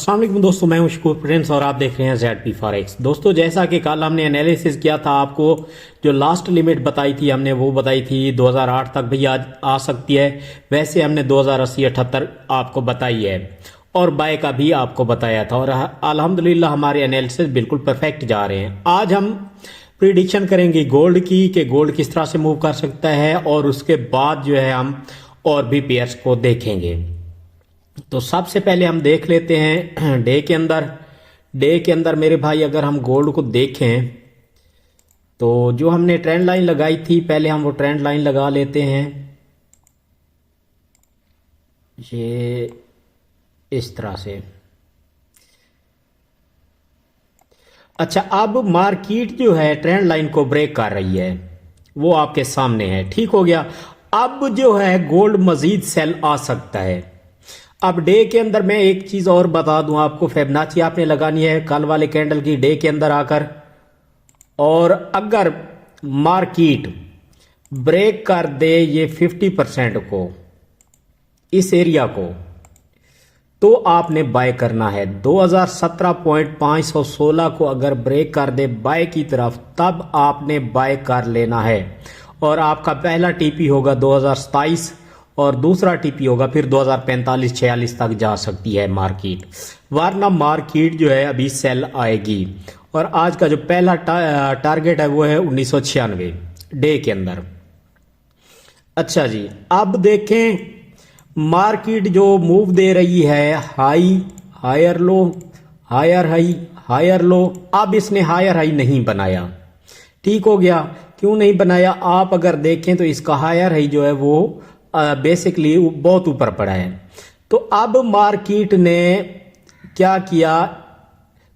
अस्सलाम वालेकुम दोस्तों, मैं हूं शकूर प्रिंस और आप देख रहे हैं ZP फॉरेक्स। दोस्तों, जैसा कि कल हमने एनालिसिस किया था, आपको जो लास्ट लिमिट बताई थी हमने वो बताई थी 2008 तक भी आ सकती है। वैसे हमने 2080-78 आपको बताई है और बाय का भी आपको बताया था और अल्हम्दुलिल्लाह हमारे एनालिसिस बिल्कुल परफेक्ट जा रहे हैं। आज हम प्रिडिक्शन करेंगे गोल्ड की कि गोल्ड किस तरह से मूव कर सकता है और उसके बाद जो है हम और भी पेयर्स को देखेंगे। तो सबसे पहले हम देख लेते हैं डे के अंदर मेरे भाई, अगर हम गोल्ड को देखें तो जो हमने ट्रेंड लाइन लगाई थी, पहले हम वो ट्रेंड लाइन लगा लेते हैं। ये इस तरह से। अच्छा, अब मार्केट जो है ट्रेंड लाइन को ब्रेक कर रही है, वो आपके सामने है। ठीक हो गया। अब जो है गोल्ड मजीद सेल आ सकता है। अब डे के अंदर मैं एक चीज और बता दूं आपको, फिबोनाची आपने लगानी है कल वाले कैंडल की डे के अंदर आकर, और अगर मार्केट ब्रेक कर दे ये 50% को, इस एरिया को, तो आपने बाय करना है। 2017.516 को अगर ब्रेक कर दे बाय की तरफ, तब आपने बाय कर लेना है। और आपका पहला टीपी होगा 2027 और दूसरा टीपी होगा फिर 2045-46 तक जा सकती है मार्केट, वरना मार्केट जो है अभी सेल आएगी। और आज का जो पहला टारगेट है वो है 1996 डे के अंदर। अच्छा जी, अब देखें मार्केट जो मूव दे रही है, high higher low, higher high higher low. अब इसने हायर हाई नहीं बनाया। ठीक हो गया। क्यों नहीं बनाया? आप अगर देखें तो इसका हायर हाई जो है वो बेसिकली बहुत ऊपर पड़ा है। तो अब मार्केट ने क्या किया,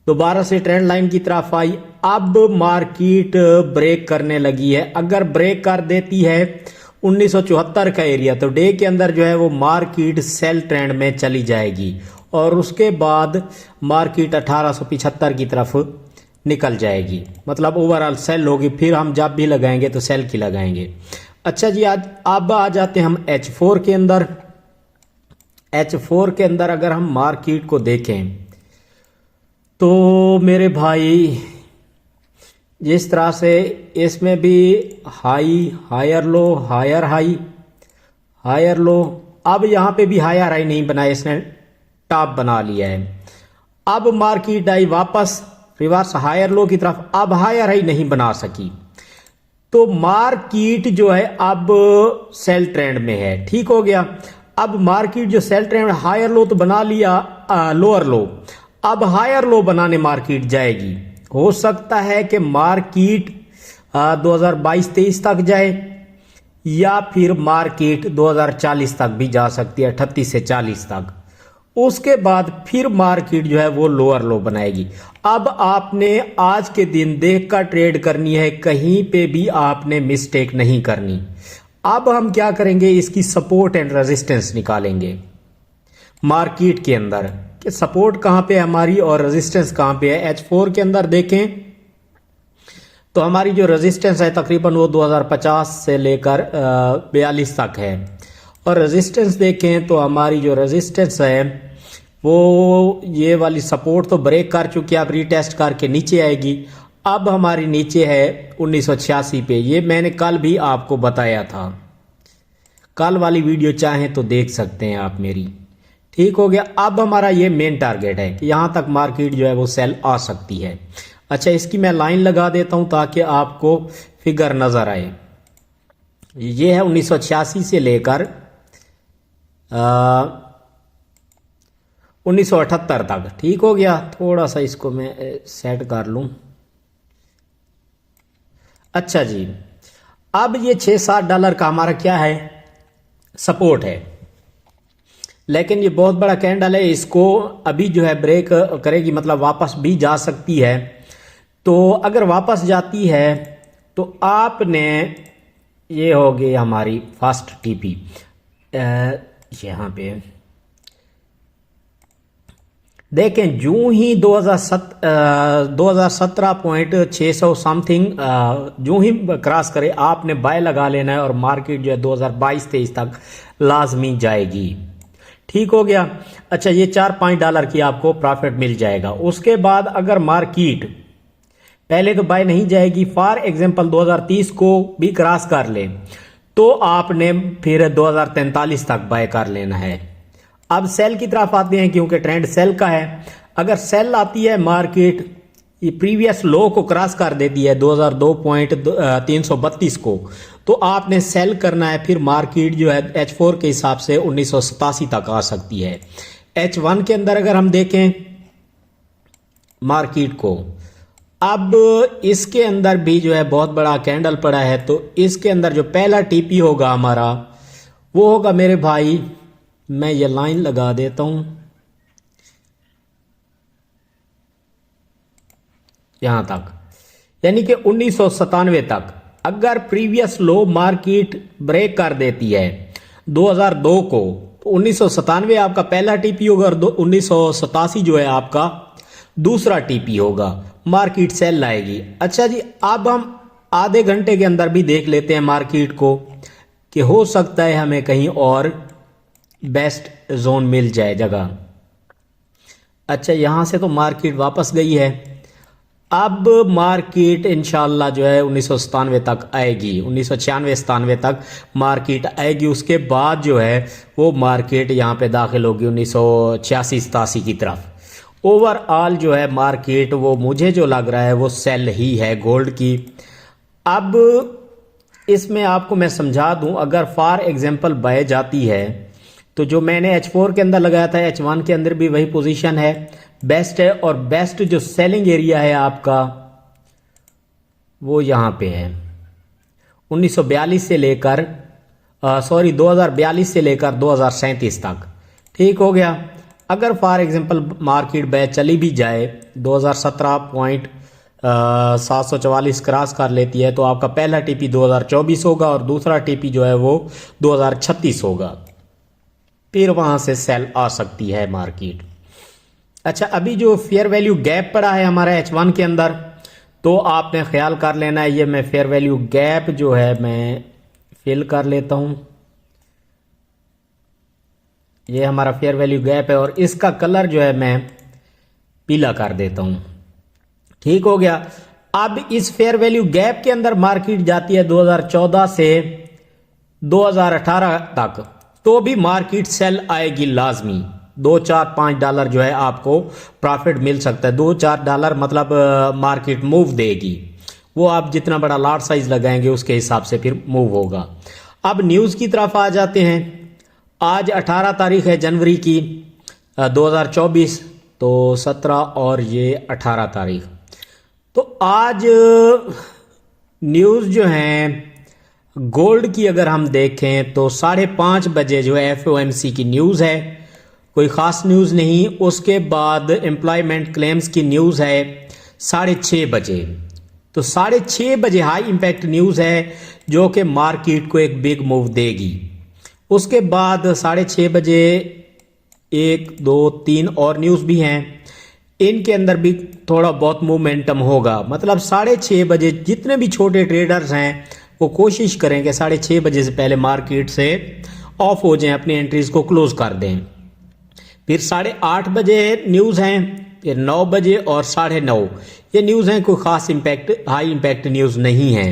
दोबारा से ट्रेंड लाइन की तरफ आई। अब मार्केट ब्रेक करने लगी है। अगर ब्रेक कर देती है 1974 का एरिया, तो डे के अंदर जो है वो मार्केट सेल ट्रेंड में चली जाएगी और उसके बाद मार्केट 1875 की तरफ निकल जाएगी, मतलब ओवरऑल सेल होगी। फिर हम जब भी लगाएंगे तो सेल की लगाएंगे। अच्छा जी, आज अब आ जाते हैं हम H4 के अंदर। H4 के अंदर अगर हम मार्केट को देखें तो मेरे भाई, जिस तरह से इसमें भी high higher low, higher high higher low. अब यहां पे भी हायर हाई नहीं बनाया, इसने टॉप बना लिया है। अब मार्केट आई वापस रिवर्स हायर लो की तरफ, अब हायर हाई नहीं बना सकी, तो मार्केट जो है अब सेल ट्रेंड में है। ठीक हो गया। अब मार्केट जो सेल ट्रेंड, हायर लो तो बना लिया, लोअर लो, अब हायर लो बनाने मार्केट जाएगी। हो सकता है कि मार्केट 2022-23 तक जाए या फिर मार्केट 2040 तक भी जा सकती है, 38 से 40 तक। उसके बाद फिर मार्केट जो है वो लोअर लो बनाएगी। अब आपने आज के दिन देखकर ट्रेड करनी है, कहीं पे भी आपने मिस्टेक नहीं करनी। अब हम क्या करेंगे, इसकी सपोर्ट एंड रेजिस्टेंस निकालेंगे मार्केट के अंदर कि सपोर्ट कहां पे है हमारी और रेजिस्टेंस कहां पे है। H4 के अंदर देखें तो हमारी जो रेजिस्टेंस है तकरीबन वो 2050 से लेकर 42 तक है, और रेजिस्टेंस देखें तो हमारी जो रेजिस्टेंस है वो ये वाली सपोर्ट तो ब्रेक कर चुकी है, अब रीटेस्ट करके नीचे आएगी। अब हमारी नीचे है 1986 पे। ये मैंने कल भी आपको बताया था, कल वाली वीडियो चाहें तो देख सकते हैं आप मेरी। ठीक हो गया। अब हमारा ये मेन टारगेट है कि यहां तक मार्केट जो है वो सेल आ सकती है। अच्छा, इसकी मैं लाइन लगा देता हूं ताकि आपको फिगर नजर आए। ये है 1986 से लेकर 1978 तक। ठीक हो गया। थोड़ा सा इसको मैं सेट कर लूं। अच्छा जी, अब ये $6-7 का हमारा क्या है, सपोर्ट है, लेकिन ये बहुत बड़ा कैंडल है, इसको अभी जो है ब्रेक करेगी, मतलब वापस भी जा सकती है। तो अगर वापस जाती है तो आपने, ये हो गई हमारी फर्स्ट टीपी यहां पे देखें। जूं ही 2017.600 समथिंग जूं ही क्रॉस करे, आपने बाय लगा लेना है और मार्केट जो है 2022-23 तक लाजमी जाएगी। ठीक हो गया। अच्छा, ये $4-5 की आपको प्रॉफिट मिल जाएगा। उसके बाद अगर मार्केट पहले तो बाय नहीं जाएगी, फॉर एग्जांपल 2030 को भी क्रॉस कर ले तो आपने फिर 2043 तक बाय कर लेना है। अब सेल की तरफ आते हैं क्योंकि ट्रेंड सेल का है। अगर सेल आती है मार्केट ये प्रीवियस लो को क्रॉस कर देती है 2002.332 को, तो आपने सेल करना है। फिर मार्केट जो है H4 के हिसाब से 1987 तक आ सकती है। H1 के अंदर अगर हम देखें मार्केट को, अब इसके अंदर भी जो है बहुत बड़ा कैंडल पड़ा है, तो इसके अंदर जो पहला टीपी होगा हमारा वो होगा मेरे भाई, मैं ये लाइन लगा देता हूं यहां तक, यानी कि 1997 तक। अगर प्रीवियस लो मार्केट ब्रेक कर देती है 2002 को, तो 1997 आपका पहला टीपी होगा और 1987 जो है आपका दूसरा टीपी होगा। मार्केट सेल लाएगी। अच्छा जी, अब हम आधे घंटे के अंदर भी देख लेते हैं मार्केट को कि हो सकता है हमें कहीं और बेस्ट जोन मिल जाए जगह। अच्छा, यहां से तो मार्केट वापस गई है। अब मार्केट इंशाल्लाह जो है 1997 तक आएगी, 1996-97 तक मार्केट आएगी। उसके बाद जो है वो मार्केट यहाँ पे दाखिल होगी 1986-87 की तरफ। ओवरऑल जो है मार्केट वो मुझे जो लग रहा है वो सेल ही है गोल्ड की। अब इसमें आपको मैं समझा दूं, अगर फॉर एग्जांपल बाय जाती है तो जो मैंने H4 के अंदर लगाया था H1 के अंदर भी वही पोजीशन है, बेस्ट है। और बेस्ट जो सेलिंग एरिया है आपका वो यहां पे है 1942 से लेकर 2042 से लेकर 2037 तक। ठीक हो गया। अगर फॉर एग्जांपल मार्केट बाय चली भी जाए 2017.744 क्रॉस कर लेती है, तो आपका पहला टीपी 2024 होगा और दूसरा टीपी जो है वो 2036 होगा। फिर वहां से सेल आ सकती है मार्केट। अच्छा, अभी जो फेयर वैल्यू गैप पड़ा है हमारा H1 के अंदर, तो आपने ख्याल कर लेना है। ये मैं फेयर वैल्यू गैप जो है मैं फिल कर लेता हूं। ये हमारा फेयर वैल्यू गैप है और इसका कलर जो है मैं पीला कर देता हूं। ठीक हो गया। अब इस फेयर वैल्यू गैप के अंदर मार्केट जाती है 2014 से 2018 तक, तो भी मार्केट सेल आएगी लाजमी। $2-4-5 जो है आपको प्रॉफिट मिल सकता है। $2-4 मतलब मार्केट मूव देगी। वो आप जितना बड़ा लॉट साइज लगाएंगे उसके हिसाब से फिर मूव होगा। अब न्यूज़ की तरफ आ जाते हैं। आज 18 तारीख है जनवरी की 2024, तो 17 और ये 18 तारीख। तो आज न्यूज़ जो है गोल्ड की अगर हम देखें तो 5:30 बजे जो है FOMC की न्यूज़ है, कोई ख़ास न्यूज़ नहीं। उसके बाद एम्प्लॉयमेंट क्लेम्स की न्यूज़ है 6:30 बजे। तो 6:30 बजे हाई इम्पैक्ट न्यूज़ है जो कि मार्केट को एक बिग मूव देगी। उसके बाद 6:30 बजे 1, 2, 3 और न्यूज़ भी हैं, इनके अंदर भी थोड़ा बहुत मोमेंटम होगा। मतलब 6:30 बजे जितने भी छोटे ट्रेडर्स हैं वो कोशिश करें कि 6:30 बजे से पहले मार्केट से ऑफ हो जाएं, अपनी एंट्रीज को क्लोज कर दें। फिर 8:30 बजे न्यूज़ हैं, फिर 9 बजे और 9:30 ये न्यूज़ हैं। कोई ख़ास इम्पैक्ट हाई इम्पैक्ट न्यूज़ नहीं है।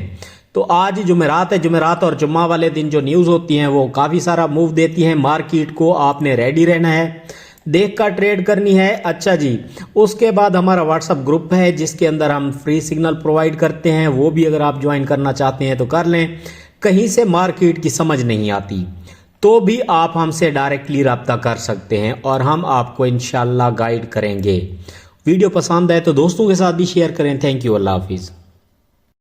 तो आज जुमेरात है, जुमेरात और जुम्मा वाले दिन जो न्यूज़ होती हैं वो काफ़ी सारा मूव देती हैं मार्केट को। आपने रेडी रहना है, देख कर ट्रेड करनी है। अच्छा जी, उसके बाद हमारा व्हाट्सअप ग्रुप है जिसके अंदर हम फ्री सिग्नल प्रोवाइड करते हैं, वो भी अगर आप ज्वाइन करना चाहते हैं तो कर लें। कहीं से मार्केट की समझ नहीं आती तो भी आप हमसे डायरेक्टली रब्ता कर सकते हैं और हम आपको इंशाल्लाह गाइड करेंगे। वीडियो पसंद आए तो दोस्तों के साथ भी शेयर करें। थैंक यू, अल्लाह हाफिज़।